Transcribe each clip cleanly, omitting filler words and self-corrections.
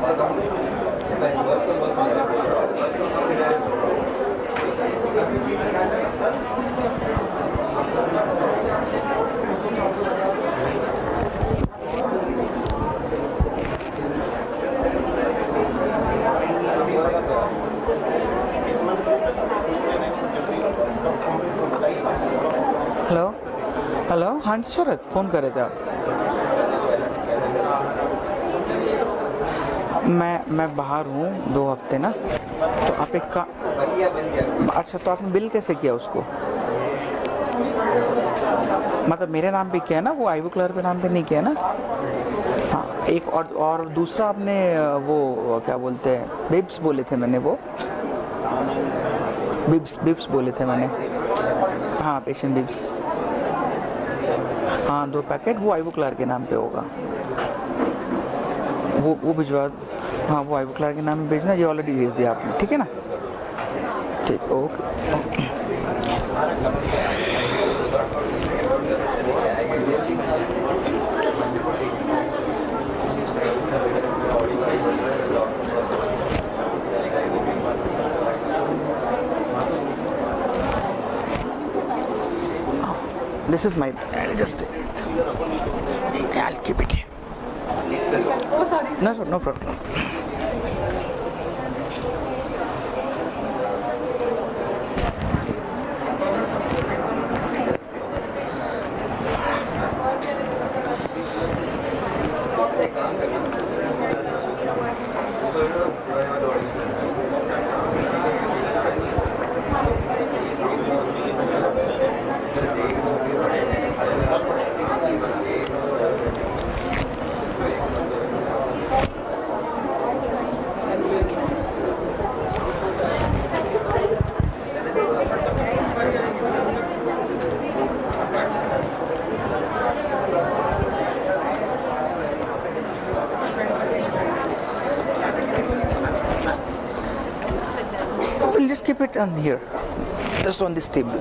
Hello hello, हाँ जी शरद, phone कर रहे थे आप? मैं बाहर हूँ 2 हफ्ते ना, तो आप एक का अच्छा, तो आपने बिल कैसे किया उसको? मतलब मेरे नाम पे किया है ना, वो आईवो क्लर पे नाम पे नहीं किया ना? हाँ, एक और दूसरा आपने वो क्या बोलते हैं, बिब्स बोले थे मैंने, वो बिब्स बोले थे मैंने। हाँ, पेशेंट बिब्स, हाँ 2 पैकेट, वो आईवो क्लर के नाम पे होगा। वो भिजवा, हाँ वो आईवो क्लर के नाम पे भेजना, ये ऑलरेडी भेज दिया आपने, ठीक है ना? ठीक, okay. This is my, just, I'll keep it here. Oh, sorry. No problem. We'll just keep it on here, just on this table.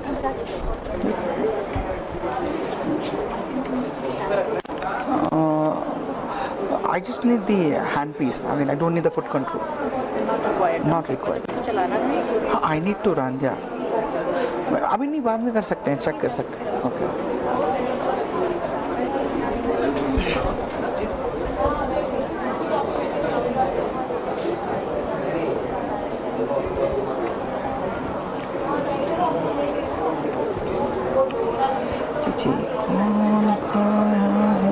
I just need the handpiece. I mean, I don't need the foot control. Not required. I need to run, yeah. अभी नहीं, बाद में कर सकते हैं, check कर सकते हैं. Okay. चिची कौन खाया है?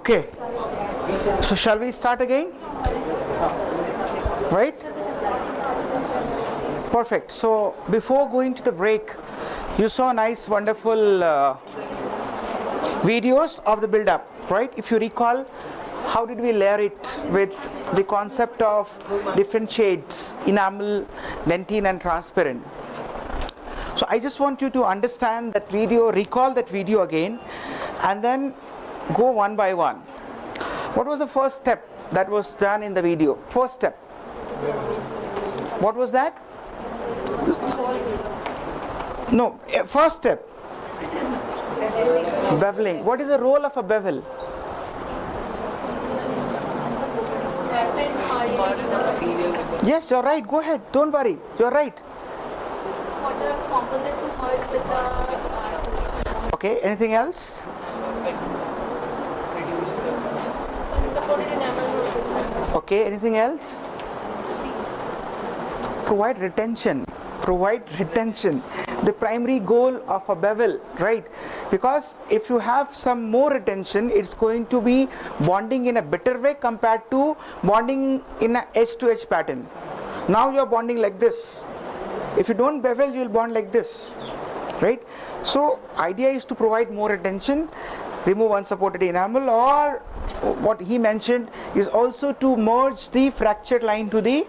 Okay, so shall we start again? Right? Perfect. So before going to the break, you saw nice wonderful videos of the build up, right? If you recall, how did we layer it with the concept of different shades, enamel, dentine and transparent. So I just want you to understand that video, recall that video again, and then go one by one. What was the first step that was done in the video? First step. What was that? No, first step. Beveling. What is the role of a bevel? Yes, you're right. Go ahead. Don't worry. You're right. For the composite to merge with the Okay. Anything else? supported enamel. Okay. Anything else? Provide retention. Provide retention. The primary goal of a bevel, right? Because if you have some more retention, it's going to be bonding in a better way compared to bonding in a edge to edge pattern. Now you're bonding like this. If you don't bevel, you'll bond like this, right? So idea is to provide more retention, remove unsupported enamel, or what he mentioned is also to merge the fractured line to the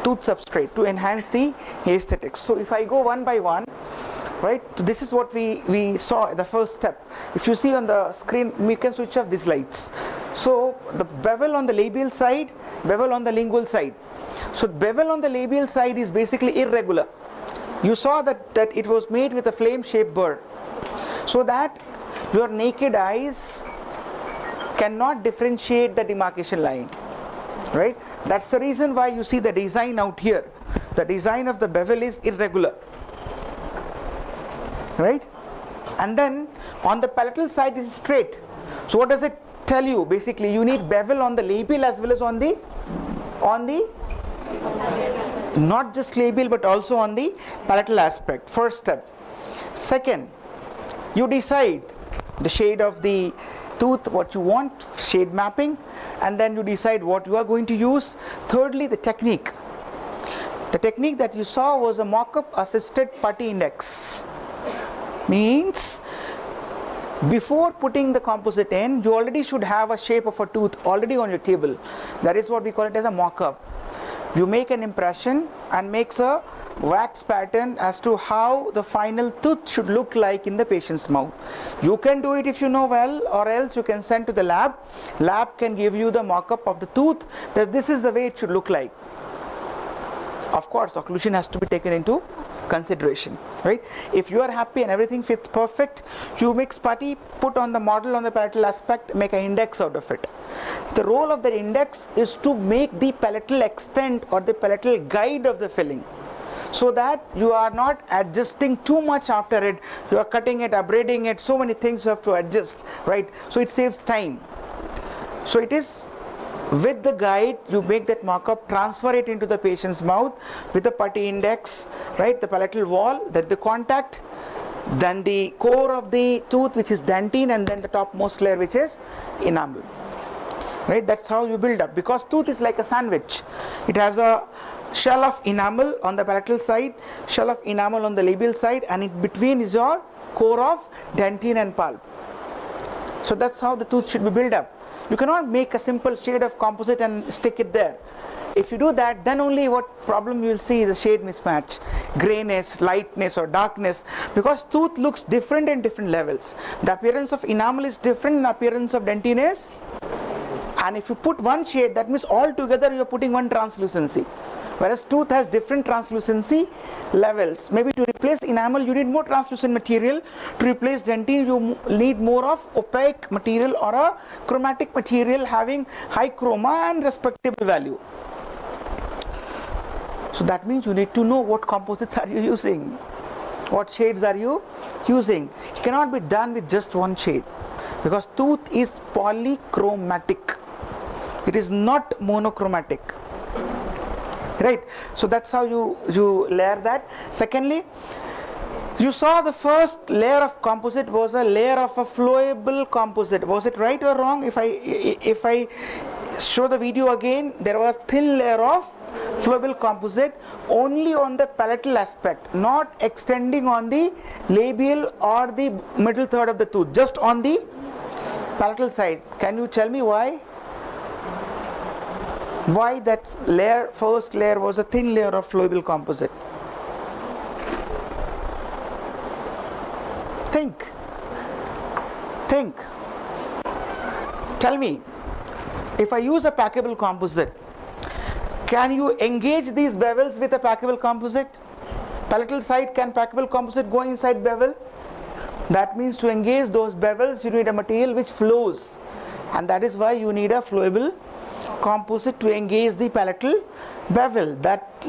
tooth substrate to enhance the aesthetics. So if I go one by one, right, so this is what we saw the first step. If you see on the screen, we can switch off these lights. So the bevel on the labial side, bevel on the lingual side. So bevel on the labial side is basically irregular. You saw that it was made with a flame shaped burr, so that your naked eyes cannot differentiate the demarcation line, right? That's the reason why you see the design out here. The design of the bevel is irregular, right? And then on the palatal side is straight. So what does it tell you? Basically you need bevel on the labial as well as on the not just labial but also on the palatal aspect. First step. Second, you decide the shade of the tooth, what you want, shade mapping, and then you decide what you are going to use. Thirdly, the technique. The technique that you saw was a mock-up assisted putty index. Means before putting the composite in, you already should have a shape of a tooth already on your table. That is what we call it as a mock-up. You make an impression and makes a wax pattern as to how the final tooth should look like in the patient's mouth. You can do it if you know well, or else you can send to the lab. Lab can give you the mock-up of the tooth, that this is the way it should look like. Of course, occlusion has to be taken into consideration, right? If you are happy and everything fits perfect, you mix putty, put on the model on the palatal aspect, make an index out of it. The role of the index is to make the palatal extent or the palatal guide of the filling, so that you are not adjusting too much after it. You are cutting it, abrading it, so many things you have to adjust, right? So it saves time. So it is with the guide, you make that mock-up, transfer it into the patient's mouth with the putty index, right? The palatal wall, then the contact, then the core of the tooth, which is dentine, and then the topmost layer, which is enamel, right? That's how you build up, because tooth is like a sandwich. It has a shell of enamel on the palatal side, shell of enamel on the labial side, and in between is your core of dentine and pulp. So that's how the tooth should be built up. You cannot make a simple shade of composite and stick it there. If you do that, then only what problem you will see is a shade mismatch, grayness, lightness or darkness, because tooth looks different in different levels. The appearance of enamel is different, the appearance of dentine is, and if you put one shade, that means all together you are putting one translucency. Whereas tooth has different translucency levels. Maybe to replace enamel you need more translucent material. To replace dentine you need more of opaque material or a chromatic material having high chroma and respectable value. So that means you need to know what composites are you using, what shades are you using. It cannot be done with just one shade, because tooth is polychromatic. It is not monochromatic. Right, so that's how you layer that. Secondly, You saw the first layer of composite was a layer of a flowable composite. Was it right or wrong? If I show the video again, there was thin layer of flowable composite only on the palatal aspect, not extending on the labial or the middle third of the tooth, just on the palatal side. Can you tell me why? Why that layer, first layer, was a thin layer of flowable composite? Think. Tell me, if I use a packable composite, can you engage these bevels with a packable composite? Palatal side, can packable composite go inside bevel? That means to engage those bevels, you need a material which flows, and that is why you need a flowable composite to engage the palatal bevel. That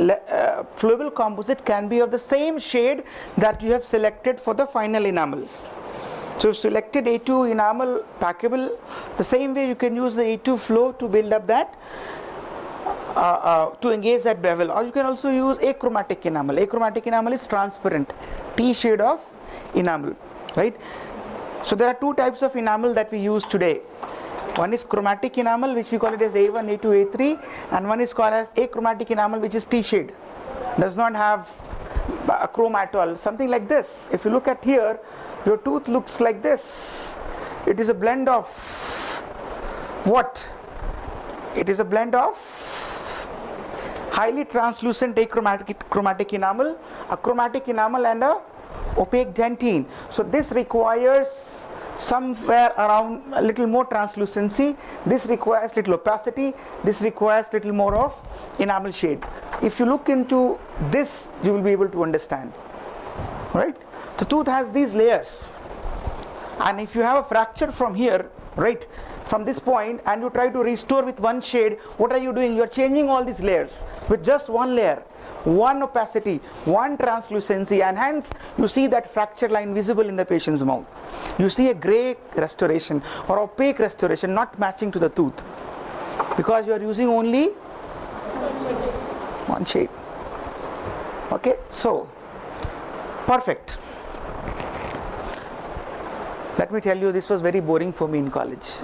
flowable composite can be of the same shade that you have selected for the final enamel. So selected A2 enamel packable, the same way you can use the A2 flow to build up that to engage that bevel, or you can also use achromatic enamel. Achromatic enamel is transparent, T shade of enamel, right? So there are two types of enamel that we use today. One is chromatic enamel, which we call it as A1, A2, A3, and one is called as achromatic enamel, which is T shade, does not have a chrome at all, something like this. If you look at here, your tooth looks like this. It is a blend of what? It is a blend of highly translucent achromatic enamel, a chromatic enamel, and a opaque dentine. So this requires somewhere around a little more translucency, this requires little opacity, this requires little more of enamel shade. If you look into this, you will be able to understand, right? The tooth has these layers, and if you have a fracture from here, right, from this point, and you try to restore with one shade, what are you doing? You are changing all these layers with just one layer, one opacity, one translucency, and hence you see that fracture line visible in the patient's mouth. You see a grey restoration or opaque restoration not matching to the tooth because you are using only one shade. Okay, so perfect. Let me tell you, this was very boring for me in college.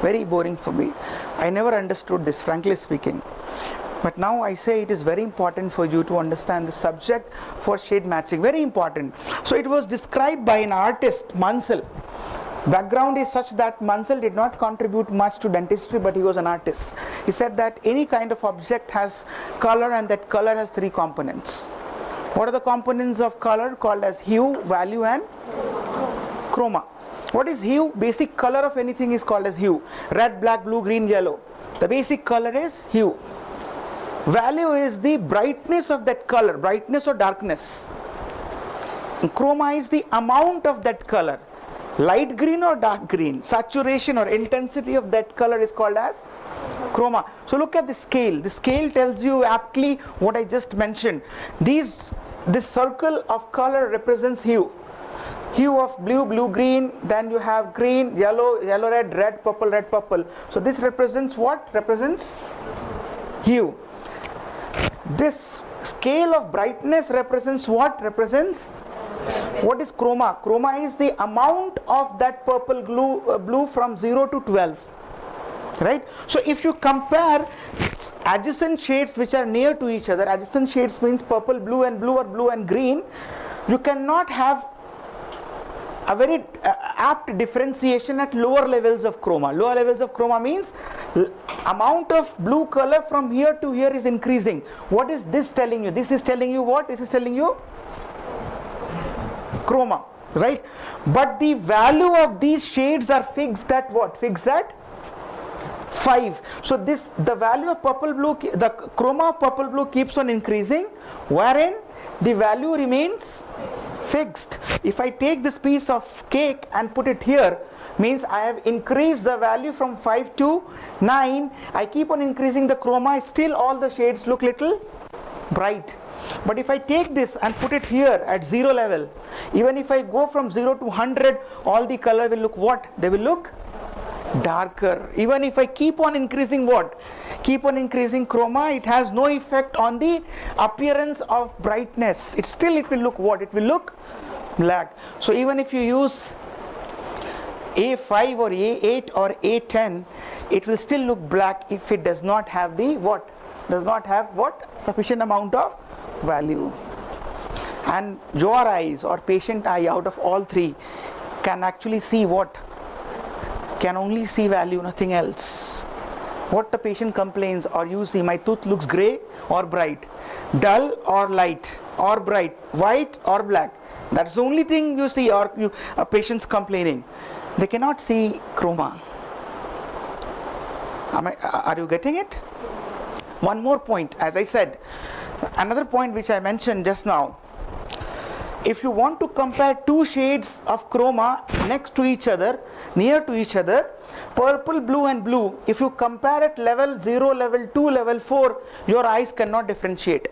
Very boring for me. I never understood this, frankly speaking. But now I say it is very important for you to understand the subject for shade matching. Very important. So it was described by an artist, Mansell. Background is such that Mansell did not contribute much to dentistry, but he was an artist. He said that any kind of object has color, and that color has three components. What are the components of color? Called as hue, value, and chroma. What is hue? Basic color of anything is called as hue. Red, black, blue, green, yellow. The basic color is hue. Value is the brightness of that color, brightness or darkness. And chroma is the amount of that color. Light green or dark green, saturation or intensity of that color is called as chroma. So look at the scale. The scale tells you aptly what I just mentioned. This circle of color represents hue. Hue of blue, blue, green, then you have green, yellow, yellow, red, red, purple, red, purple. So this represents what? Represents hue. This scale of brightness represents what? Represents what is chroma? Chroma is the amount of that purple blue from 0 to 12. Right? So if you compare adjacent shades which are near to each other, adjacent shades means purple, blue, and blue, or blue and green, you cannot have a very apt differentiation at lower levels of chroma. Lower levels of chroma means amount of blue color from here to here is increasing. What is this telling you? This is telling you what? This is telling you chroma, right? But the value of these shades are fixed at what? Fixed at 5. So the value of purple blue, the chroma of purple blue keeps on increasing, wherein the value remains fixed. If I take this piece of cake and put it here, means I have increased the value from 5 to 9. I keep on increasing the chroma, still all the shades look little bright. But if I take this and put it here at 0 level, even if I go from 0 to 100, all the color will look what? They will look darker. Even if I keep on increasing what? Keep on increasing chroma, it has no effect on the appearance of brightness. It will look what? It will look black. So even if you use A5 or A8 or A10, it will still look black if it does not have the what? Does not have what? Sufficient amount of value. And your eyes or patient eye, out of all three, can actually see what? Can only see value, nothing else. What the patient complains, or you see, my tooth looks gray or bright, dull or light or bright, white or black. That's the only thing you see, or a patient's complaining. They cannot see chroma. Are you getting it? One more point, as I said, another point which I mentioned just now. If you want to compare two shades of chroma next to each other, near to each other, purple, blue and blue, if you compare at level 0, level 2, level 4, your eyes cannot differentiate.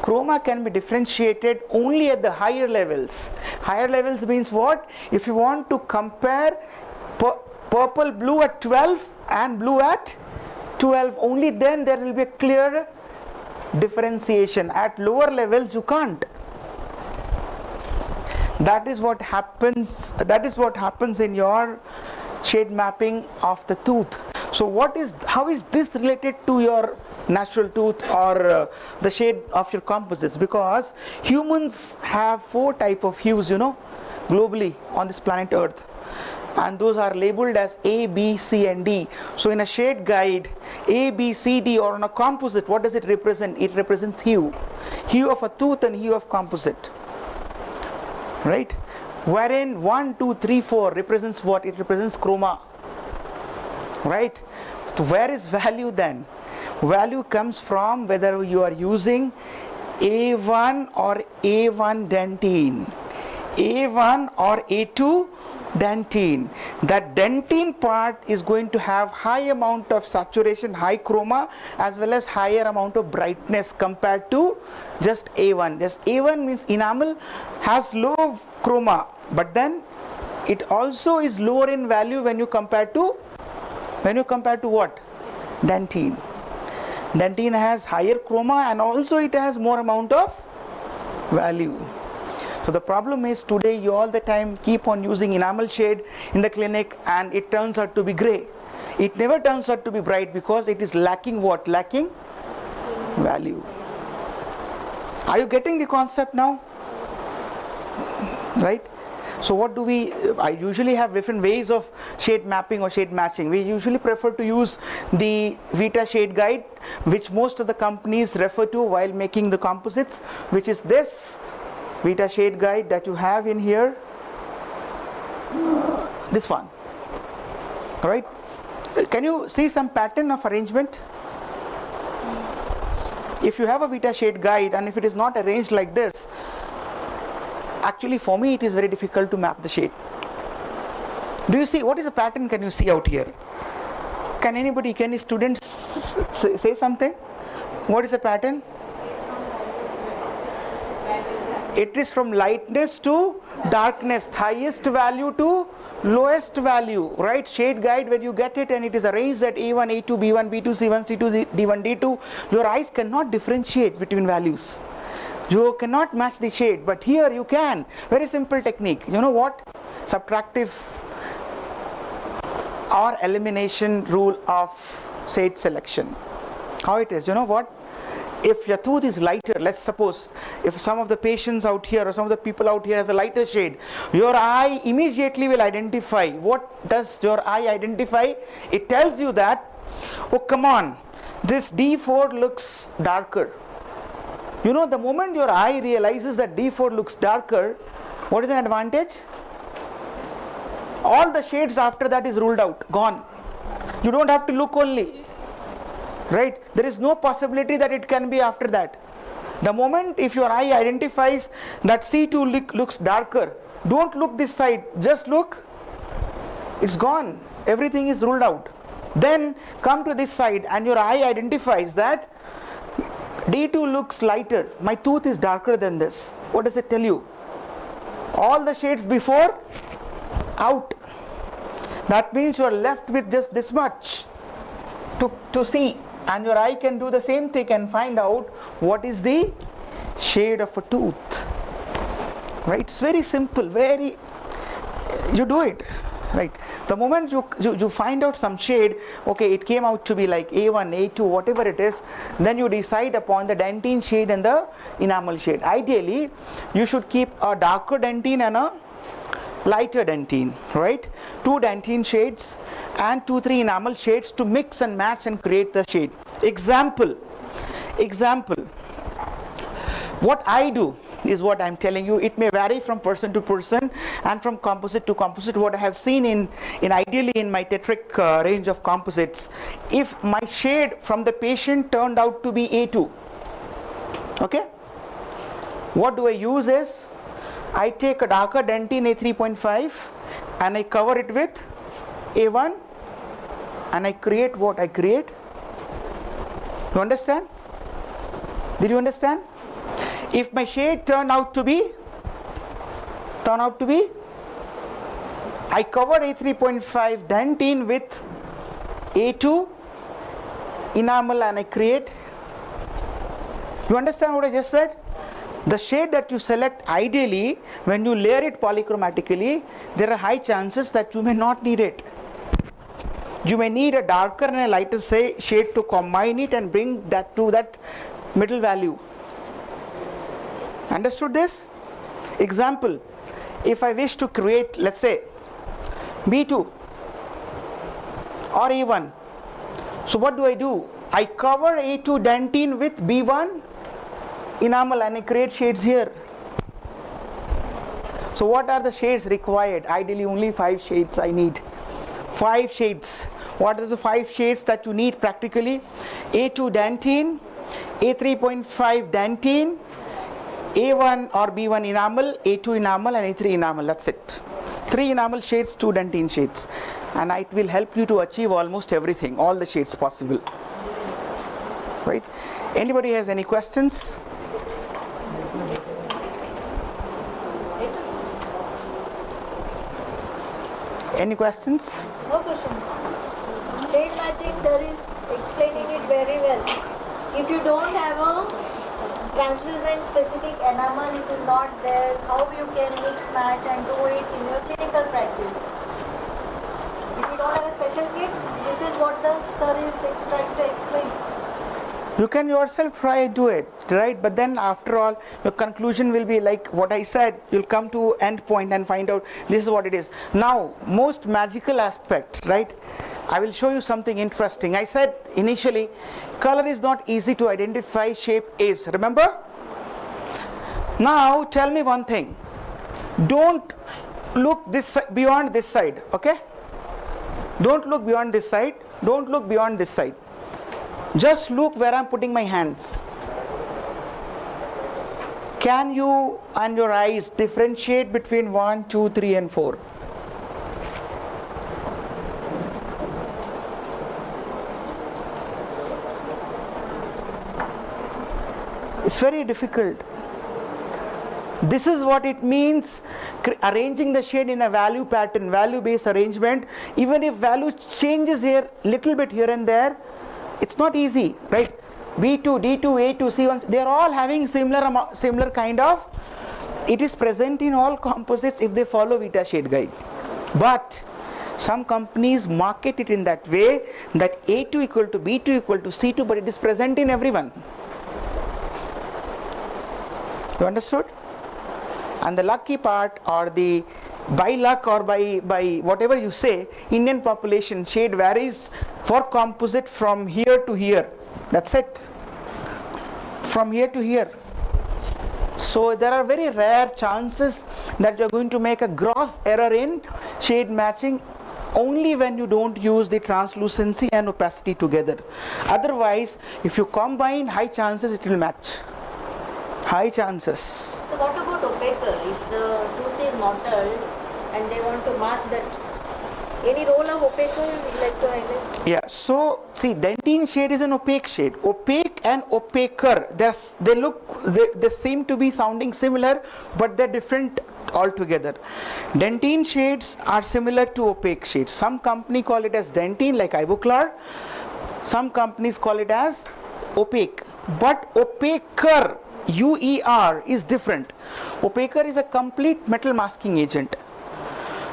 Chroma can be differentiated only at the higher levels. Higher levels means what? If you want to compare purple, blue at 12 and blue at 12, only then there will be a clear differentiation. At lower levels you can't. That is what happens in your shade mapping of the tooth. So how is this related to your natural tooth or the shade of your composites? Because humans have 4 types of hues, globally on this planet Earth, and those are labeled as A, B, C and D. So in a shade guide, A, B, C, D, or on a composite, what does it represent? It represents hue of a tooth and hue of composite, right? Wherein 1, 2, 3, 4 represents what? It represents chroma, right? So where is value then? Value comes from whether you are using A1 or A1 dentine, A1 or A2 dentine. That dentine part is going to have high amount of saturation, high chroma, as well as higher amount of brightness compared to just A1. Just A1 means enamel has low chroma, but then it also is lower in value when you compare to what? Dentine. Dentine has higher chroma and also it has more amount of value. So the problem is today you all the time keep on using enamel shade in the clinic and it turns out to be gray. It never turns out to be bright because it is lacking what? Lacking value. Are you getting the concept now? Right? So what do I usually have different ways of shade mapping or shade matching. We usually prefer to use the Vita shade guide, which most of the companies refer to while making the composites, which is this Vita shade guide that you have in here, this one, right? Can you see some pattern of arrangement? If you have a Vita shade guide and if it is not arranged like this, actually for me it is very difficult to map the shade. Do you see what is the pattern? Can you see out here? Can any students say something? What is the pattern? It is from lightness to darkness, highest value to lowest value, right? Shade guide, when you get it and it is arranged at A1, A2, B1, B2, C1, C2, D1, D2, your eyes cannot differentiate between values. You cannot match the shade, but here you can. Very simple technique. You know what? Subtractive or elimination rule of shade selection. How it is? You know what? If your tooth is lighter, let's suppose if some of the patients out here or some of the people out here has a lighter shade, your eye immediately will identify. What does your eye identify? It tells you that, oh come on, this D4 looks darker. You know, the moment your eye realizes that D4 looks darker, what is an advantage? All the shades after that is ruled out, gone. You don't have to look only. Right? There is no possibility that it can be after that. The moment if your eye identifies that C2 looks darker, don't look this side, just look, it's gone. Everything is ruled out. Then come to this side and your eye identifies that D2 looks lighter, my tooth is darker than this. What does it tell you? All the shades before, out. That means you are left with just this much to see, and your eye can do the same thing and find out what is the shade of a tooth. Right? It's very simple, you do it. Right? The moment you find out some shade, okay, it came out to be like A1, A2, whatever it is, then you decide upon the dentine shade and the enamel shade. Ideally, you should keep a darker dentine and a lighter dentine, right? 2 dentine shades and 2-3 enamel shades to mix and match and create the shade. Example, what I do is what I'm telling you. It may vary from person to person and from composite to composite. What I have seen in ideally in my tetric range of composites, if my shade from the patient turned out to be A2, okay, what do I use is, I take a darker dentine A3.5 and I cover it with A1 and I create what I create. You understand? Did you understand? If my shade turn out to be, I cover A3.5 dentine with A2 enamel and I create. You understand what I just said? The shade that you select, ideally, when you layer it polychromatically, there are high chances that you may not need it. You may need a darker and a lighter shade to combine it and bring that to that middle value. Understood this? Example, if I wish to create, let's say, B2 or A1, so what do? I cover A2 dentine with B1 enamel and I create shades here. So what are the shades required? Ideally only 5 shades I need. 5 shades. What are the 5 shades that you need practically? A2 dentine, A3.5 dentine, A1 or B1 enamel, A2 enamel and A3 enamel. That's it. 3 enamel shades, 2 dentine shades. And it will help you to achieve almost everything, all the shades possible. Right? Anybody has any questions? Any questions? No questions. Shade matching, sir is explaining it very well. If you don't have a translucent specific enamel, it is not there, how you can mix match and do it in your clinical practice? If you don't have a special kit, this is what the sir is trying to explain. You can yourself try and do it, right? But then after all, your conclusion will be like what I said. You'll come to end point and find out this is what it is. Now, most magical aspect, right? I will show you something interesting. I said initially, color is not easy to identify, shape is. Remember? Now, tell me one thing. Don't look beyond this side, okay? Don't look beyond this side. Don't look beyond this side. Just look where I'm putting my hands. Can you and your eyes differentiate between 1, 2, 3 and 4? It's very difficult. This is what it means, arranging the shade in a value pattern, value-based arrangement. Even if value changes here, little bit here and there, it's not easy, right? B2, D2, A2, C1, they are all having similar kind of. It is present in all composites if they follow Vita shade guide. But some companies market it in that way that A2 equal to B2 equal to C2, but it is present in everyone. You understood? And the lucky part, or the by luck or by whatever you say, Indian population shade varies for composite from here to here. That's it. From here to here. So there are very rare chances that you are going to make a gross error in shade matching only when you don't use the translucency and opacity together. Otherwise, if you combine, high chances it will match. High chances. So what about opaquer? If the tooth is mottled and they want to mask that, any role of opaquer you would like to highlight? Yeah, so see, dentine shade is an opaque shade. Opaque and opaquer, they seem to be sounding similar, but they're different altogether. Dentine shades are similar to opaque shades. Some company call it as dentine, like Ivoclar. Some companies call it as opaque. But opaquer, UER, is different. Opaquer is a complete metal masking agent.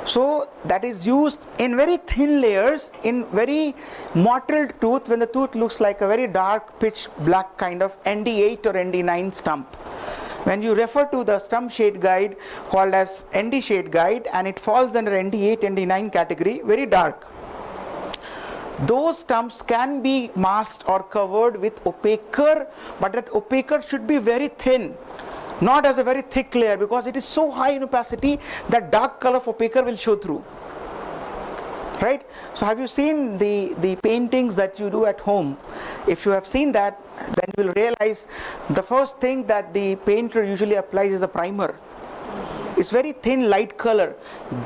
So that is used in very thin layers in very mottled tooth, when the tooth looks like a very dark pitch black kind of ND8 or ND9 stump. When you refer to the stump shade guide called as ND shade guide, and it falls under ND8, ND9 category, very dark. Those stumps can be masked or covered with opaquer, but that opaquer should be very thin, not as a very thick layer, because it is so high in opacity that dark color of opaquer will show through. Right? So have you seen the paintings that you do at home? If you have seen that, then you will realize the first thing that the painter usually applies is a primer. It's very thin light color.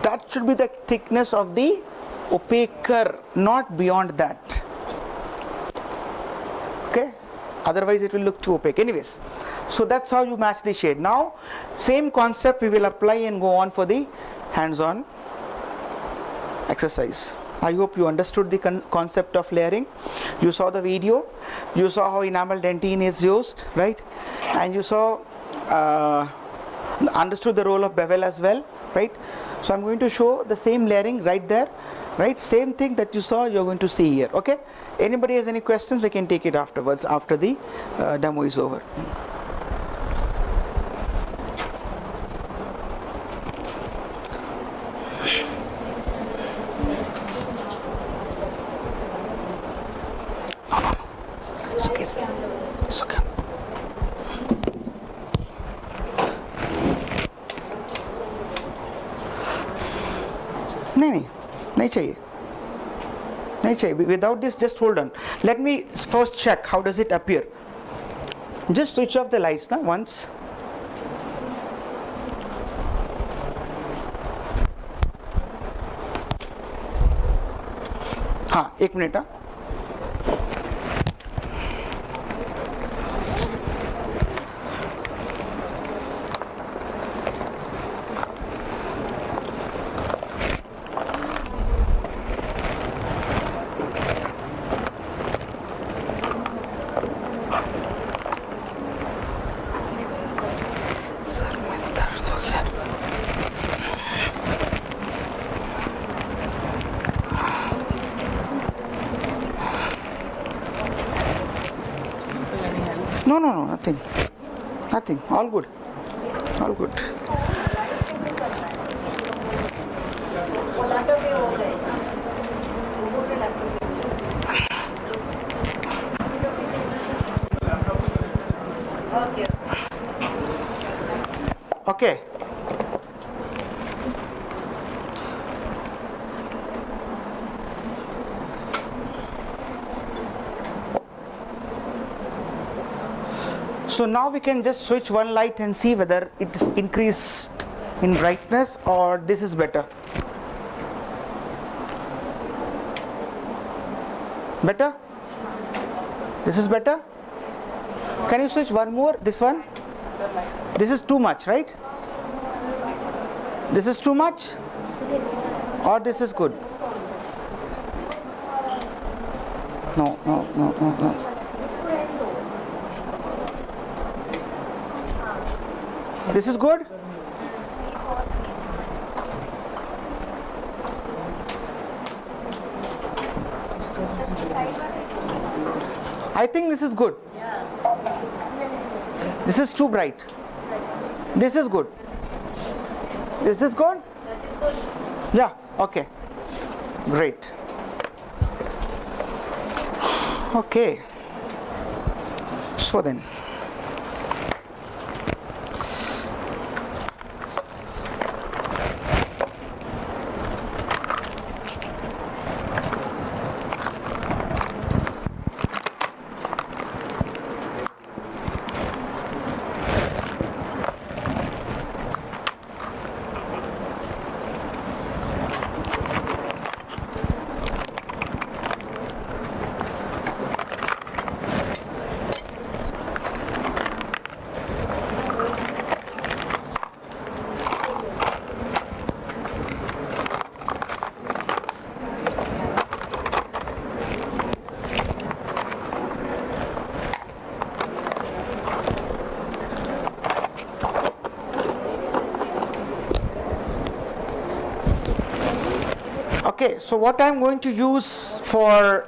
That should be the thickness of the opaquer, not beyond that. Okay? Otherwise it will look too opaque. Anyways, so that's how you match the shade. Now same concept we will apply and go on for the hands-on exercise. I hope you understood the concept of layering. You saw the video, you saw how enamel dentine is used, right? And you saw understood the role of bevel as well, right? So I'm going to show the same layering right there, right? Same thing that you saw, you're going to see here. Okay? Anybody has any questions, we can take it afterwards, after the demo is over. It's okay. नहीं चाहिए, नहीं चाहिए. Without this, just hold on. Let me first check how does it appear. Just switch off the lights now once. हाँ, एक minute. हाँ, No, nothing, all good, okay. So now we can just switch one light and see whether it is increased in brightness or this is better. Better? This is better? Can you switch one more? This one? This is too much, right? This is too much? Or this is good? No. This is good? I think this is good. This is too bright. This is good. Is this good? Yeah, okay. Great. Okay. So then. Okay, so what I'm going to use for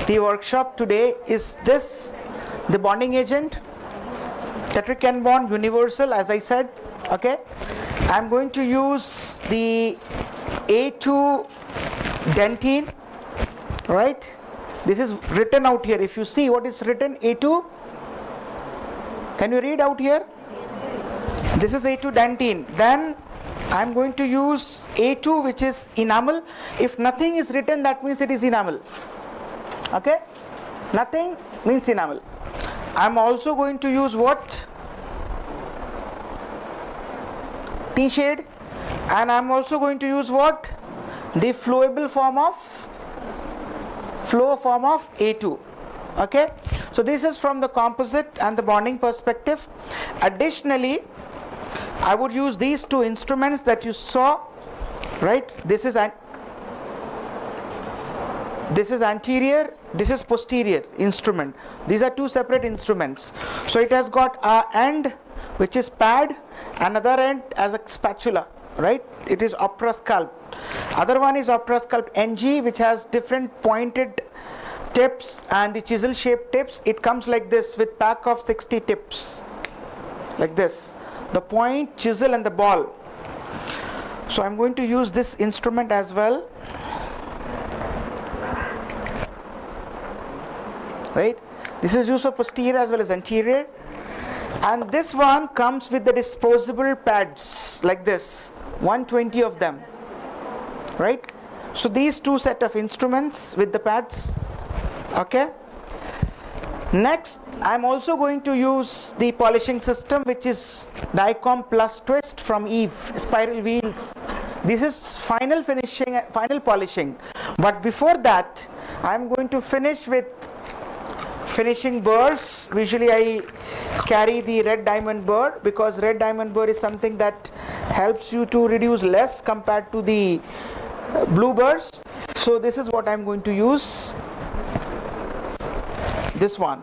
the workshop today is this, the bonding agent, tetric N bond, universal, as I said. Okay, I'm going to use the A2 dentine, right? This is written out here. If you see what is written, A2, can you read out here? This is A2 dentine. Then I'm going to use A2, which is enamel. If nothing is written, that means it is enamel. Okay, nothing means enamel. I'm also going to use what? T shade. And I'm also going to use what? The flowable form of A2. Okay, so this is from the composite and the bonding perspective. Additionally, I would use these two instruments that you saw, right? This is anterior, this is posterior instrument. These are two separate instruments. So it has got a end which is pad, another end as a spatula, right? It is operosculp. Other one is operosculp NG, which has different pointed tips and the chisel shaped tips. It comes like this with pack of 60 tips, like this, the point, chisel and the ball. So I'm going to use this instrument as well, right? This is used for posterior as well as anterior. And this one comes with the disposable pads like this, 120 of them, right? So these two set of instruments with the pads. Okay, next I'm also going to use the polishing system, which is Dicom plus twist from Eve spiral wheels. This is final finishing, final polishing. But before that, I'm going to finish with finishing burrs. Usually I carry the red diamond burr, because red diamond burr is something that helps you to reduce less compared to the blue burrs. So this is what I'm going to use, this one,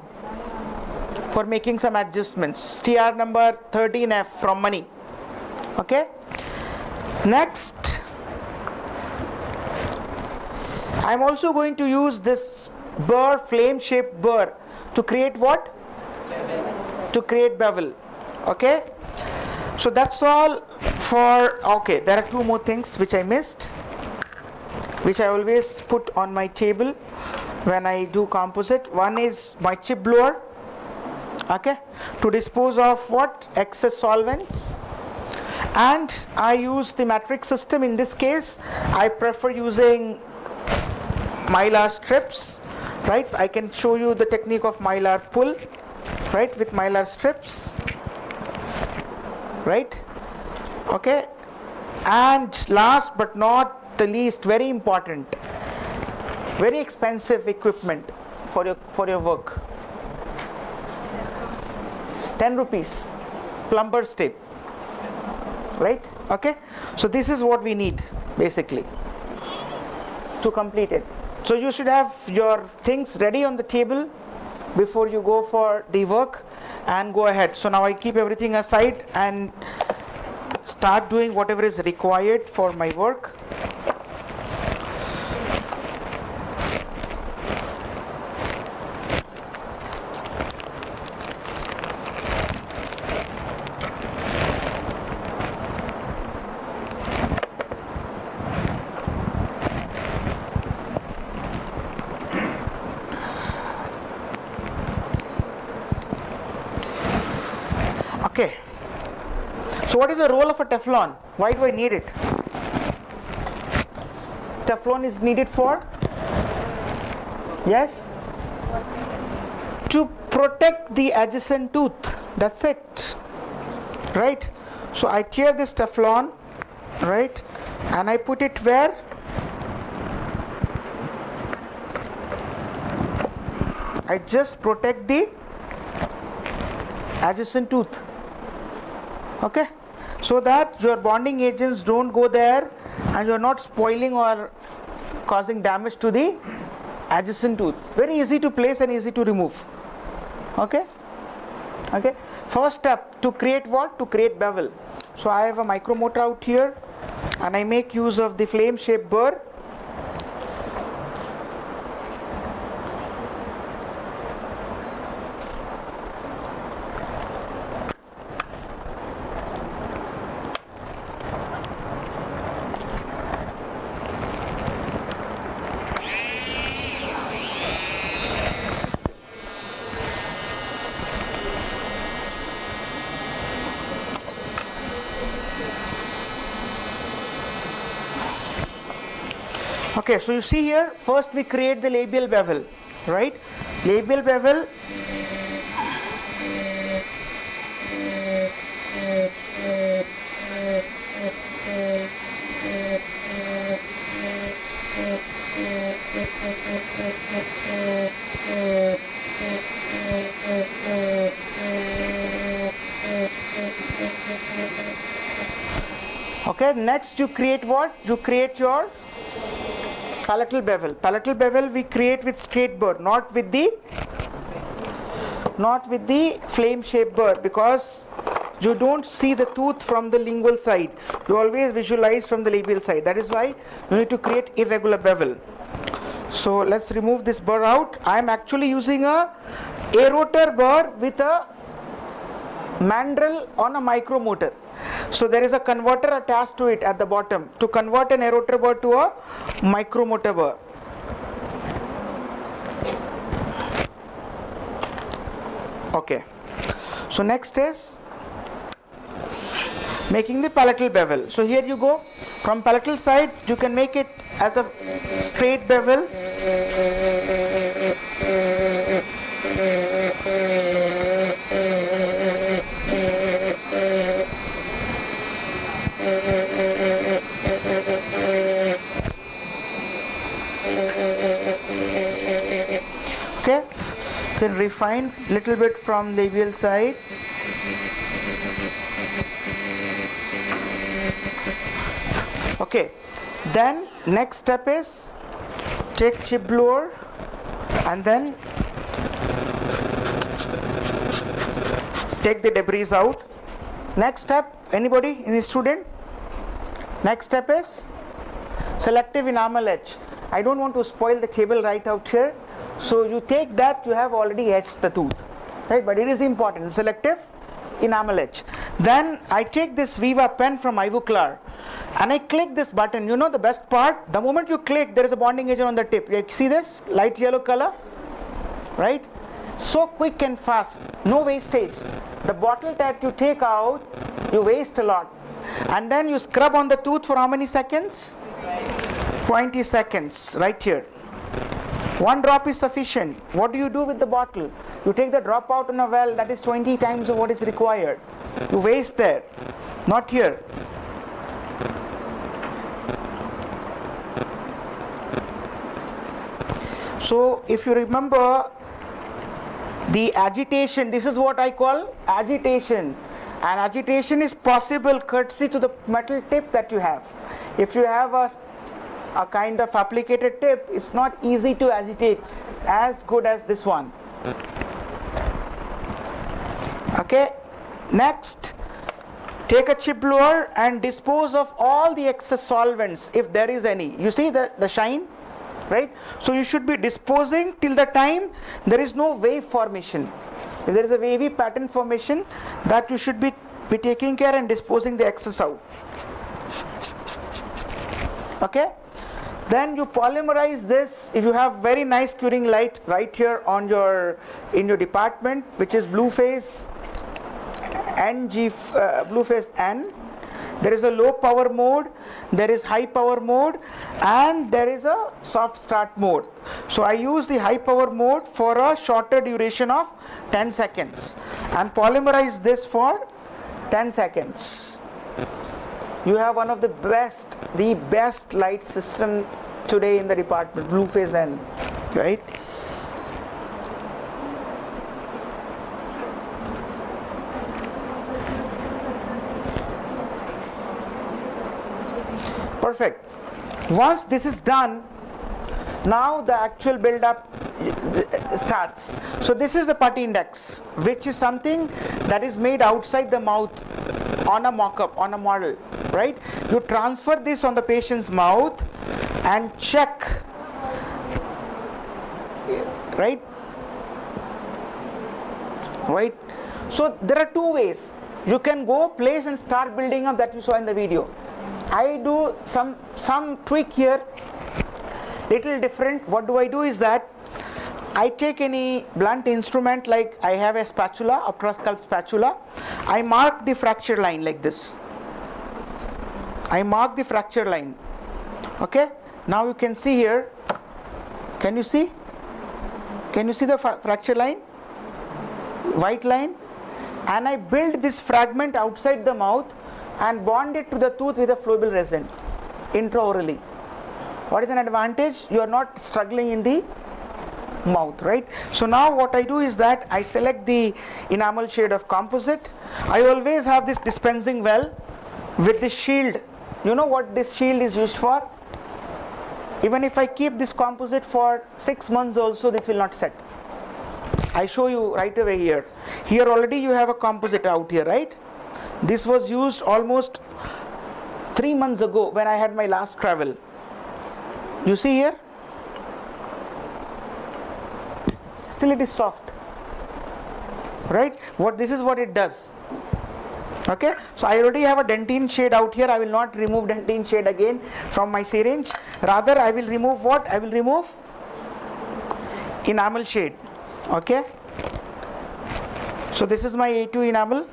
for making some adjustments. TR number 13F from money. Okay, next I'm also going to use this burr, flame shaped burr, to create what? To create bevel. Okay, so that's all for. Okay, there are two more things which I missed, which I always put on my table when I do composite. One is my chip blower, okay, to dispose of what? Excess solvents. And I use the matrix system. In this case, I prefer using mylar strips, right? I can show you the technique of mylar pull, right, with mylar strips, right? Okay, and last but not the least, very important, very expensive equipment for your work, 10 rupees, plumber's tape, right? Okay, so this is what we need basically to complete it. So you should have your things ready on the table before you go for the work and go ahead. So now I keep everything aside and start doing whatever is required for my work. Okay, so what is the role of a Teflon? Why do I need it? Teflon is needed for? Yes? To protect the adjacent tooth. That's it. Right? So I tear this Teflon, right? And I put it where? I just protect the adjacent tooth. Okay, so that your bonding agents don't go there and you're not spoiling or causing damage to the adjacent tooth. Very easy to place and easy to remove. Okay, okay. First step, to create what? To create bevel. So I have a micromotor out here and I make use of the flame shaped burr Okay, so you see here, first we create the labial bevel, right? Labial bevel. Okay, next you create what? You create your palatal bevel. Palatal bevel we create with straight burr, not with the flame shaped burr, because you don't see the tooth from the lingual side. You always visualize from the labial side. That is why you need to create irregular bevel. So let's remove this burr out. I am actually using a aerotor burr with a mandrel on a micromotor. So there is a converter attached to it at the bottom to convert an aerotor burr to a micromotor burr. Okay. So next is making the palatal bevel. So here you go. From palatal side, you can make it as a straight bevel. Okay, you can refine little bit from labial side. Okay, then next step is take chip blower and then take the debris out. Next step, anybody, any student? Next step is selective enamel etch. I don't want to spoil the table right out here, so you take that, you have already etched the tooth, right? But it is important, selective enamel etch. Then I take this Viva pen from Ivoclar and I click this button. You know the best part, the moment you click, there is a bonding agent on the tip. You see this light yellow color, right? So quick and fast, no wastage. The bottle that you take out, you waste a lot. And then you scrub on the tooth for how many seconds? 20 seconds, right here. One drop is sufficient. What do you do with the bottle? You take the drop out on a well, that is 20 times of what is required. You waste there, not here. So if you remember the agitation, this is what I call agitation. And agitation is possible courtesy to the metal tip that you have. If you have a kind of applicated tip, it's not easy to agitate as good as this one. Okay, next, take a chip blower and dispose of all the excess solvents if there is any. You see the shine, right? So you should be disposing till the time there is no wave formation. If there is a wavy pattern formation, that you should be taking care and disposing the excess out. Okay, then you polymerize this. If you have very nice curing light right here on in your department, which is blue phase blue phase N, there is a low power mode, there is high power mode, and there is a soft start mode. So I use the high power mode for a shorter duration of 10 seconds and polymerize this for 10 seconds. You have one of the best light system today in the department, blue phase N, right? Perfect. Once this is done, now the actual build up starts. So this is the putty index, which is something that is made outside the mouth on a mock-up, on a model, right? You transfer this on the patient's mouth and check, right? Right? So there are two ways. You can go place and start building up that you saw in the video. I do some tweak here, little different. What do I do is that I take any blunt instrument, like I have a spatula, a Optrosculpt spatula. I mark the fracture line like this. I mark the fracture line. Okay, Now you can see here, can you see? Can you see the fracture line? White line? And I build this fragment outside the mouth and bond it to the tooth with a flowable resin intraorally. What is an advantage? You are not struggling in the mouth, right? So now what I do is that I select the enamel shade of composite. I always have this dispensing well with this shield. You know what this shield is used for? Even if I keep this composite for 6 months also, this will not set. I show you right away here. Here already you have a composite out here, right? This was used almost 3 months ago when I had my last travel. You see here? Still it is soft, right? This is what it does. Okay, so I already have a dentine shade out here. I will not remove dentine shade again from my syringe. Rather, I will remove what? I will remove enamel shade. Okay, so this is my A2 enamel.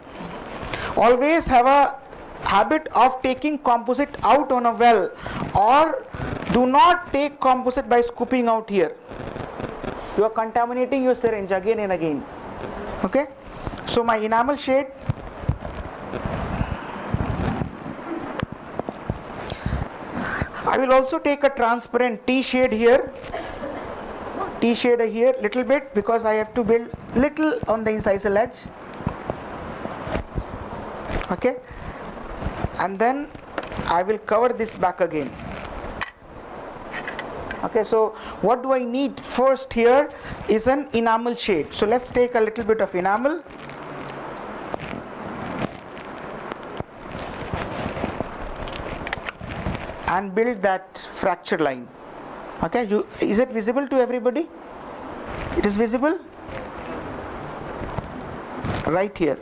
Always have a habit of taking composite out on a well, or do not take composite by scooping out here. You are contaminating your syringe again and again. Okay, so my enamel shade. I will also take a transparent T shade here, little bit, because I have to build little on the incisal edge. Okay, and then I will cover this back again. Okay, so what do I need first here is an enamel shade. So let's take a little bit of enamel. And build that fracture line. Okay, is it visible to everybody? It is visible right here.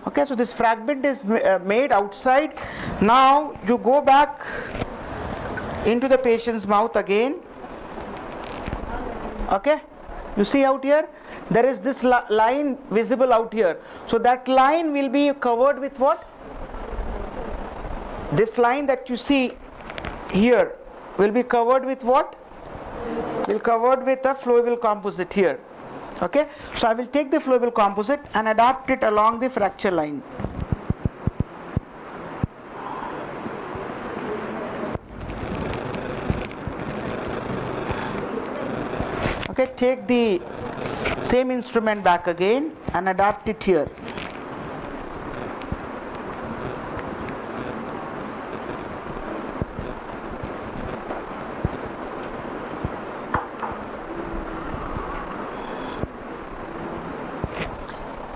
Okay, so this fragment is made outside. Now you go back into the patient's mouth again. Okay, you see out here, there is this line visible out here. So that line will be covered with what? This line that you see here will be covered with what? Will covered with a flowable composite here. Okay, so I will take the flowable composite and adapt it along the fracture line. Okay, take the same instrument back again and adapt it here.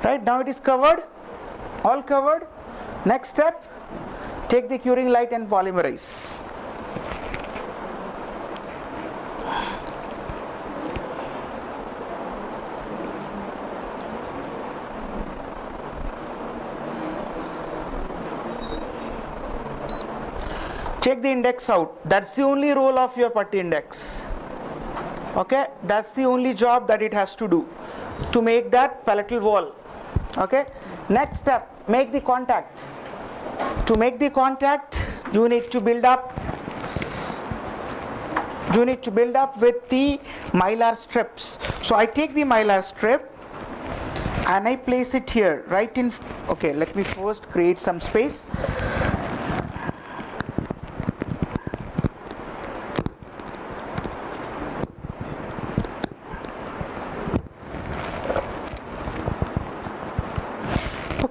Right, now it is covered, all covered. Next step, take the curing light and polymerize. Take the index out. That's the only role of your putty index. Okay, that's the only job that it has to do, to make that palatal wall. Okay, next step, make the contact. To make the contact, you need to build up with the mylar strips. So I take the mylar strip and I place it here, right in. Okay, let me first create some space.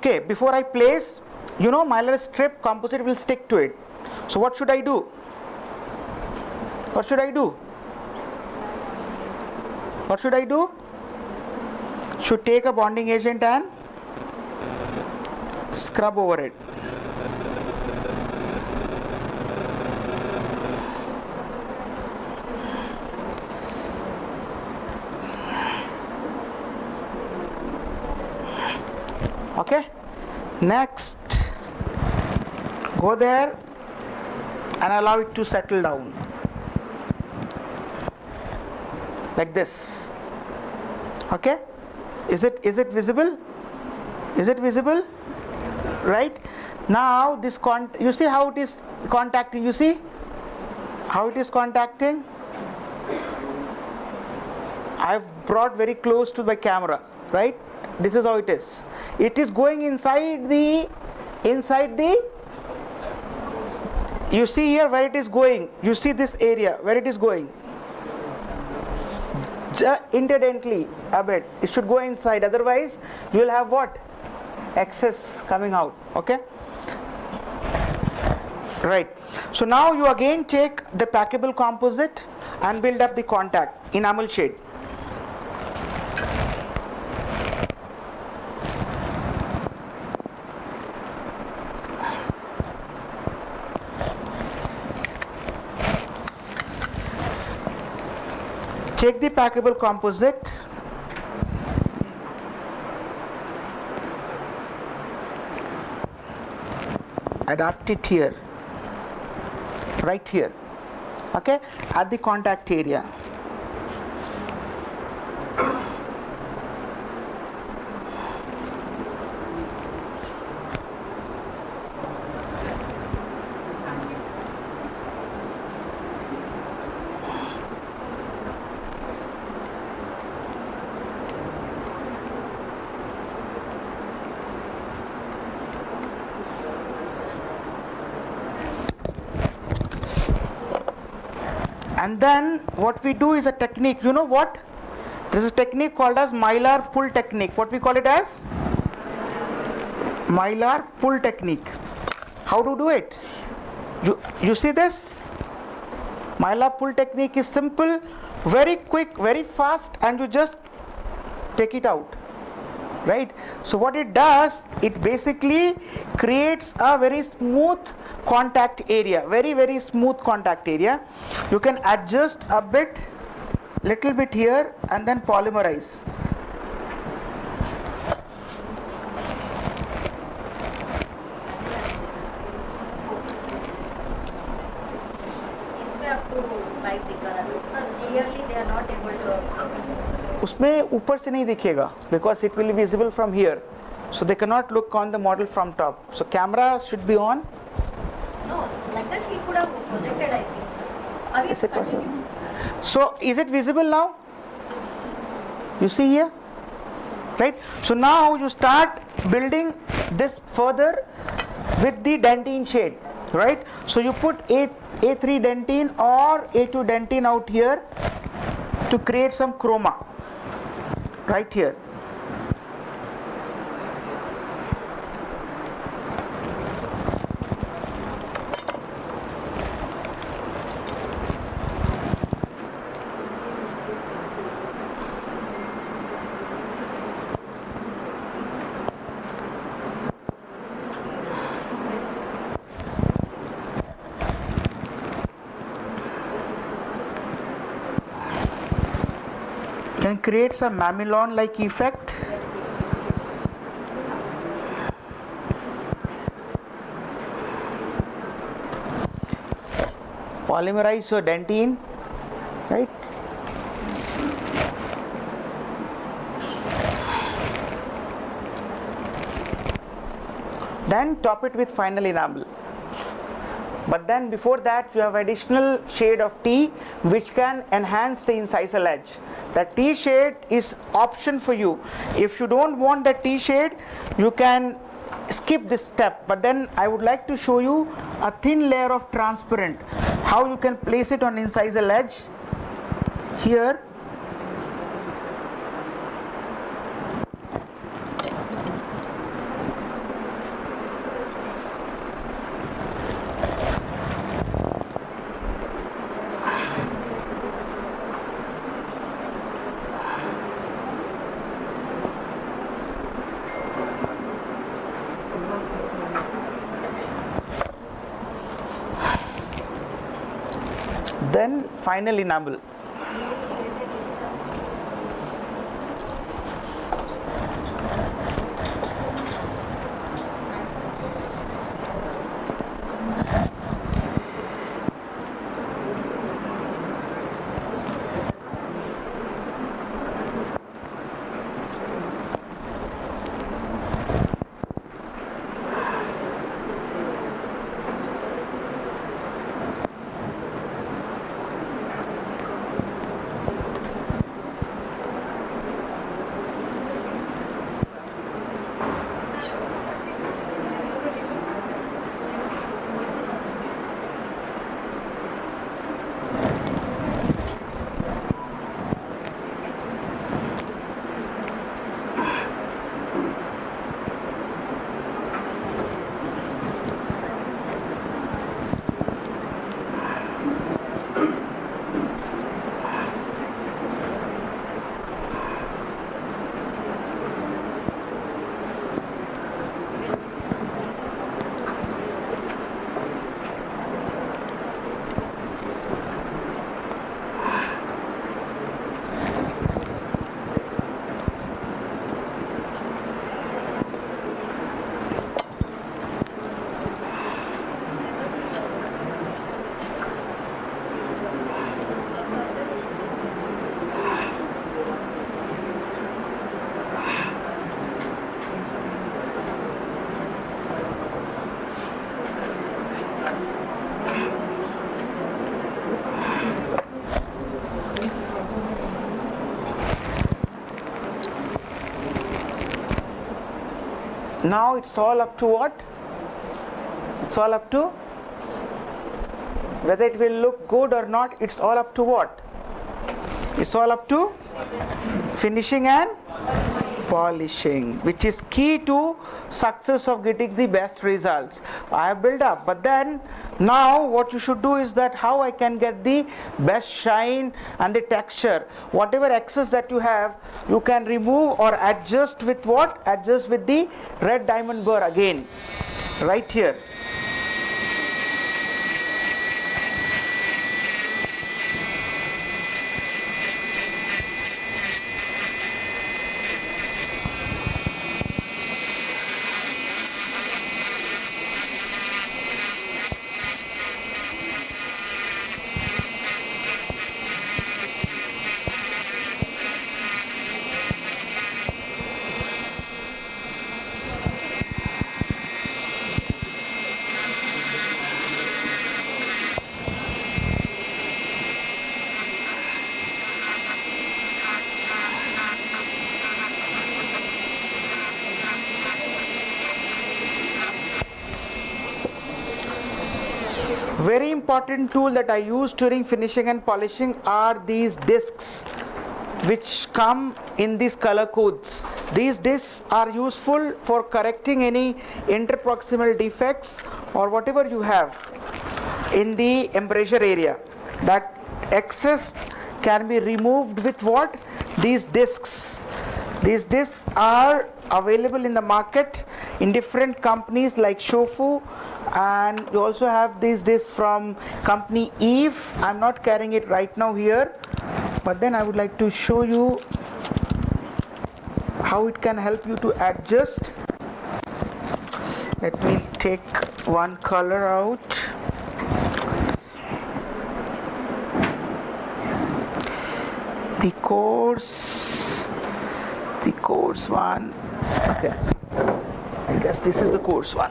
Okay, before I place, mylar strip composite will stick to it. So what should I do? What should I do? What should I do? Should take a bonding agent and scrub over it. Okay, next go there and allow it to settle down like this. Okay, is it visible? Is it visible? Right now this you see how it is contacting. You see how it is contacting. I've brought very close to my camera, right? This is how it is. It is going inside the you see here where it is going. You see this area where it is going. Interdentally a bit. It should go inside. Otherwise, you will have what? Excess coming out. Okay. Right. So now you again take the packable composite and build up the contact enamel shade. Take the packable composite adapt it here, right here, okay, at the contact area. And then what we do is a technique. You know what? This is a technique called as mylar pull technique. What we call it as? Mylar pull technique. How to do it? You see this? Mylar pull technique is simple, very quick, very fast, and you just take it out. Right? So what it does, it basically creates a very smooth contact area, very smooth contact area. You can adjust a bit, little bit here, and then polymerize. इसमें आपको light दिखाना है, clearly they are not able to observe. उसमें ऊपर से नहीं दिखेगा because it will be visible from here, so they cannot look on the model from top. So camera should be on. No, like that he could have projected, I think. So, Is it possible? So is it visible now? You see here, right? So now you start building this further with the dentine shade, right? So you put A3 dentine or A2 dentine out here to create some chroma right here. Can create some mamelon like effect. Polymerize your dentine, right? Then top it with final enamel. But then before that you have additional shade of T which can enhance the incisal edge. The T shade is option for you. If you don't want the T shade, you can skip this step. But then I would like to show you a thin layer of transparent, how you can place it on incisal edge here. Then final enamel. Now it's all up to what? It's all up to whether it will look good or not. It's all up to what? It's all up to finishing and polishing, which is key to success of getting the best results. I have built up, but then now what you should do is that how I can get the best shine and the texture. Whatever excess that you have, you can remove or adjust with what? Adjust with the red diamond burr again, right here. Very important tool that I use during finishing and polishing are these discs, which come in these color codes. These discs are useful for correcting any interproximal defects or whatever you have in the embrasure area. That excess can be removed with what? These discs. These discs are available in the market in different companies like Shofu, and you also have these discs from company Eve. I'm not carrying it right now here, but then I would like to show you how it can help you to adjust. Let me take one color out. The coarse one. Okay, I guess this is the coarse one.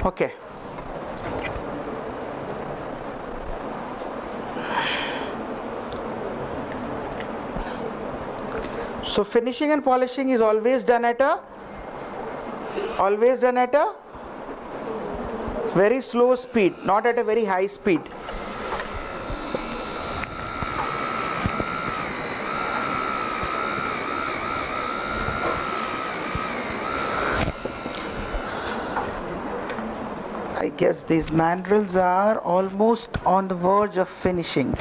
Okay. So finishing and polishing is always done at a very slow speed, not at a very high speed. I guess these mandrels are almost on the verge of finishing.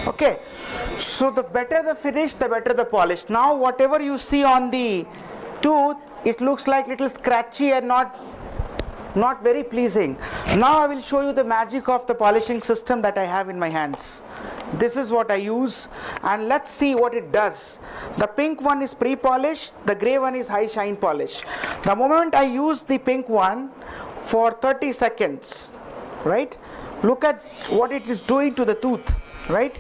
Okay, so the better the finish, the better the polish. Now whatever you see on the tooth, it looks like little scratchy and not very pleasing. Now I will show you the magic of the polishing system that I have in my hands. This is what I use, and let's see what it does. The pink one is pre-polish, the gray one is high shine polish. The moment I use the pink one for 30 seconds, right, look at what it is doing to the tooth, right?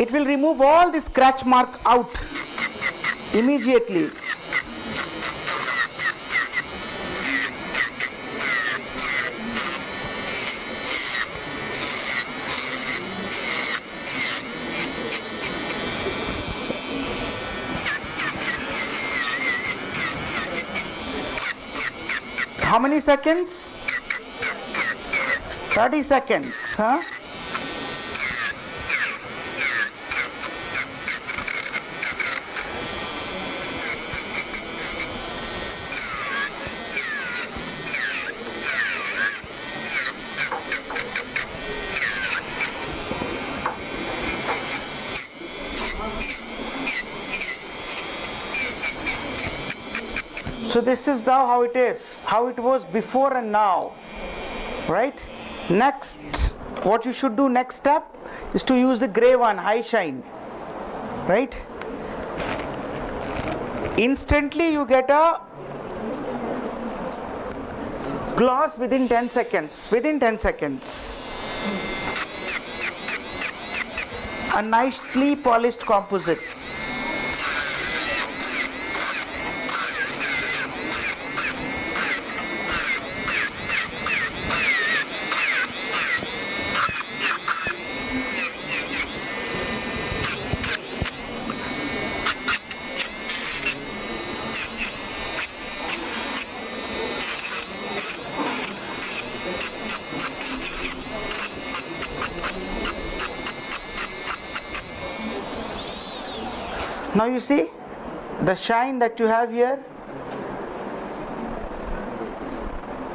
It will remove all the scratch mark out immediately. How many seconds? 30 seconds, huh? So this is now how it is, how it was before and now, right? Next, what you should do next step is to use the gray one, high shine, right? Instantly you get a gloss within 10 seconds, a nicely polished composite. Now you see the shine that you have here.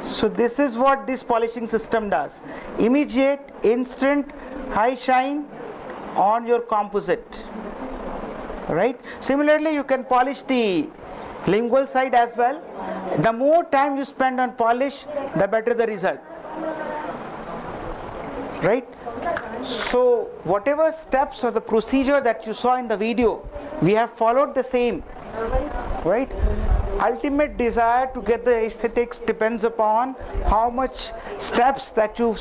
So this is what this polishing system does. Immediate, instant, high shine on your composite. Right? Similarly, you can polish the lingual side as well. The more time you spend on polish, the better the result. Right? So whatever steps or the procedure that you saw in the video, we have followed the same, right? Ultimate desire to get the aesthetics depends upon how much steps that you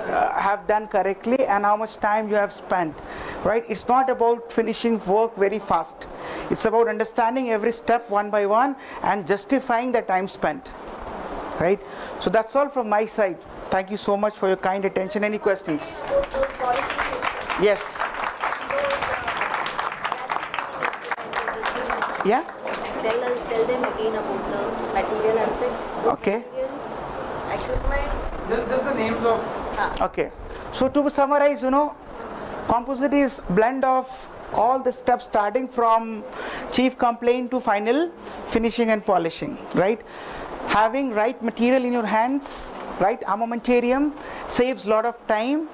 have done correctly and how much time you have spent, right? It's not about finishing work very fast. It's about understanding every step one by one and justifying the time spent, right? So that's all from my side. Thank you so much for your kind attention. Any questions? Yes. Yeah? Tell them again about the material aspect. Okay. Equipment. Just the names of. Okay. So to summarize, composite is blend of all the steps starting from chief complaint to final finishing and polishing, right? having right material in your hands, right armamentarium, saves a lot of time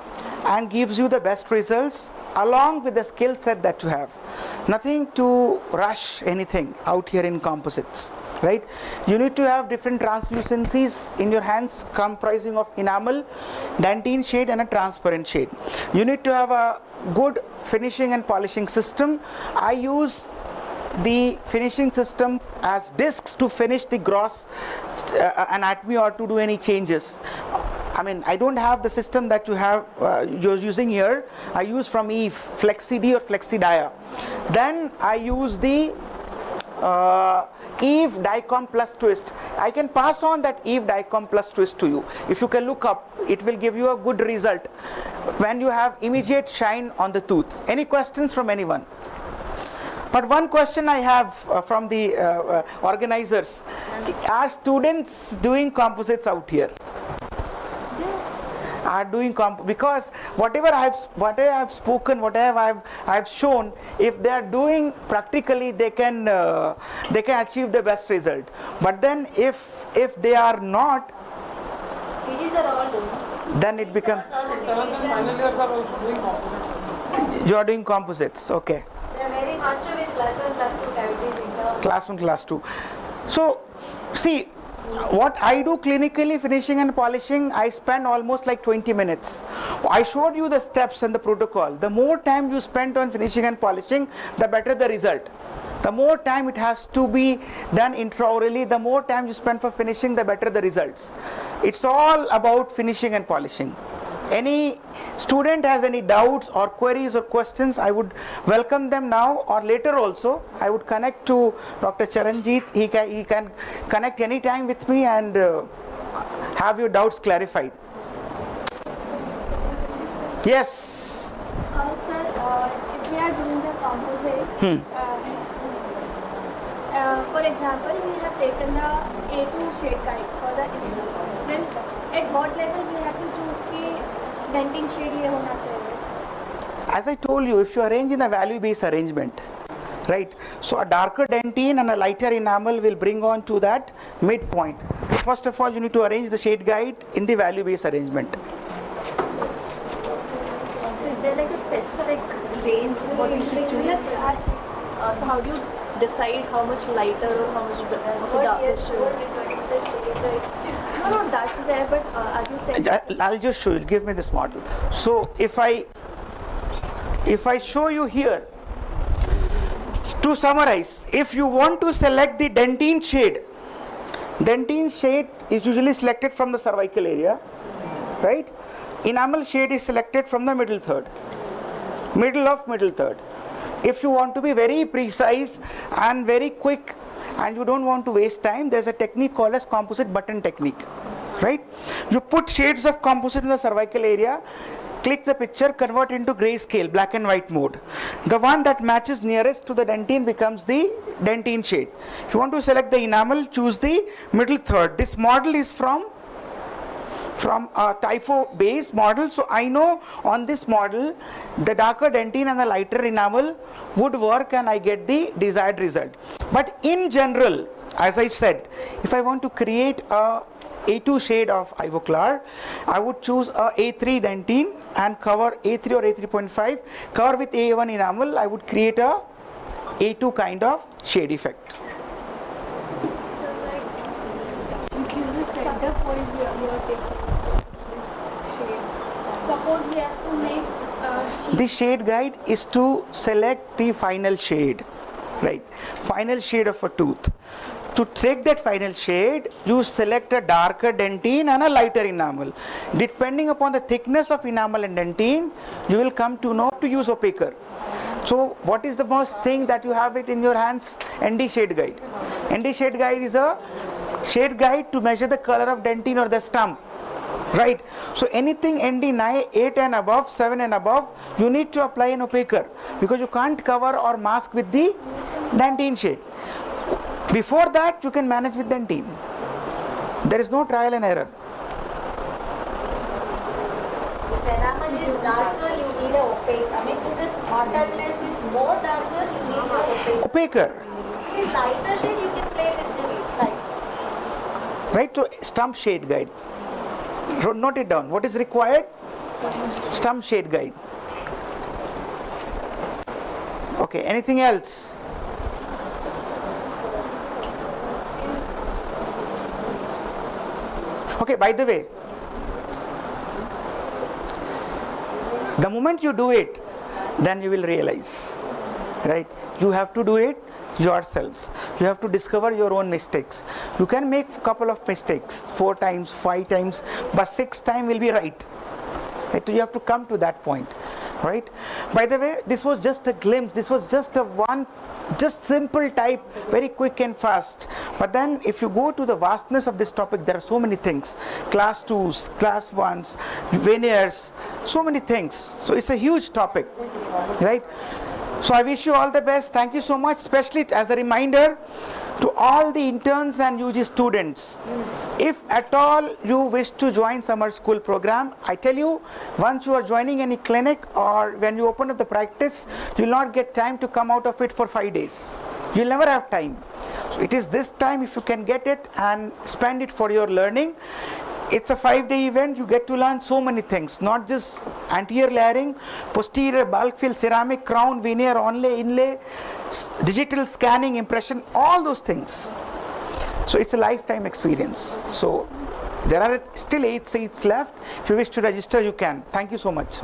and gives you the best results along with the skill set that you have. Nothing to rush anything out here in composites, right? You need to have different translucencies in your hands comprising of enamel, dentine shade and a transparent shade. You need to have a good finishing and polishing system. I use the finishing system as discs to finish the gross anatomy or to do any changes. I mean, I don't have the system that you have you're using here. I use from Eve, FlexiD or FlexiDia. Then I use the Eve Dicom plus twist. I can pass on that Eve Dicom plus twist to you. If you can look up, it will give you a good result when you have immediate shine on the tooth. Any questions from anyone? But one question I have from the organizers: are students doing composites out here? Are doing because whatever I've spoken, whatever I've shown, if they are doing practically, they can achieve the best result. But then if they are not, PGs are all doing. then it becomes. Final years are also doing composites. You are doing composites, okay. They are very master with class 1, class 2 cavities in the Class 1, class 2. So, see, what I do clinically, finishing and polishing, I spend almost like 20 minutes. I showed you the steps and the protocol. The more time you spend on finishing and polishing, the better the result. The more time it has to be done intraorally, the more time you spend for finishing, the better the results. It's all about finishing and polishing. Any student has any doubts or queries or questions, I would welcome them now or later also. I would connect to Dr. Charanjit. He can connect anytime with me and have your doubts clarified. Yes. Sir, if we are doing the composite, for example, we have taken the A2 shade guide for the enamel. Then at what level we have to choose the denting shade ये होना चाहिए? As I told you, if you arrange in a value-based arrangement, right? So a darker dentine and a lighter enamel will bring on to that midpoint. First of all, you need to arrange the shade guide in the value-based arrangement. So is there like a specific range what we should choose? So how do you decide how much lighter or how much of a darker shade? No, that's there, but as you said, I'll just show you. Give me this model. So if I show you here, to summarize, if you want to select the dentine shade is usually selected from the cervical area, right? Enamel shade is selected from the middle third. If you want to be very precise and very quick and you don't want to waste time, there's a technique called as composite button technique, right? You put shades of composite in the cervical area, click the picture, convert into grayscale, black and white mode. The one that matches nearest to the dentine becomes the dentine shade. If you want to select the enamel, choose the middle third. This model is from a typho based model, so I know on this model the darker dentine and the lighter enamel would work and I get the desired result. But in general, as I said, if I want to create a A2 shade of Ivoclar, I would choose a A3 dentine and cover A3 or A3.5, cover with A1 enamel. I would create a A2 kind of shade effect. which is the center point we are taking this shade. Suppose we have to make The shade guide is to select the final shade, right? Final shade of a tooth. To take that final shade, you select a darker dentine and a lighter enamel. Depending upon the thickness of enamel and dentine, you will come to know to use opaquer. So what is the most thing that you have it in your hands? ND shade guide. ND shade guide is a shade guide to measure the color of dentine or the stump, right? So anything ND 9, 8 and above, 7 and above, you need to apply an opaquer because you can't cover or mask with the dentine shade. Before that, you can manage with dentine. There is no trial and error. If enamel is darker, you need a opaque. I mean, if the mottleness is more darker, you need a opaque. Opaquer. If it is lighter shade, you can play with this type. Right, so stump shade guide. Note it down. What is required? Stump shade guide. Okay, anything else? Okay, by the way, the moment you do it, then you will realize, right? You have to do it yourselves. You have to discover your own mistakes. You can make a couple of mistakes, 4 times, 5 times, but 6th time will be right. Right? You have to come to that point, right? By the way, this was just a glimpse. This was just a just simple type, very quick and fast. But then if you go to the vastness of this topic, there are so many things. Class 2s, class 1s, veneers, so many things. So it's a huge topic, right? So I wish you all the best. Thank you so much, especially as a reminder to all the interns and UG students. If at all you wish to join summer school program, I tell you, once you are joining any clinic or when you open up the practice, you will not get time to come out of it for 5 days. You'll never have time. So it is this time, if you can get it and spend it for your learning. It's a 5-day event. You get to learn so many things, not just anterior layering, posterior bulk fill, ceramic crown, veneer, onlay, inlay, digital scanning, impression, all those things. So it's a lifetime experience. So there are still 8 seats left. If you wish to register, you can. Thank you so much.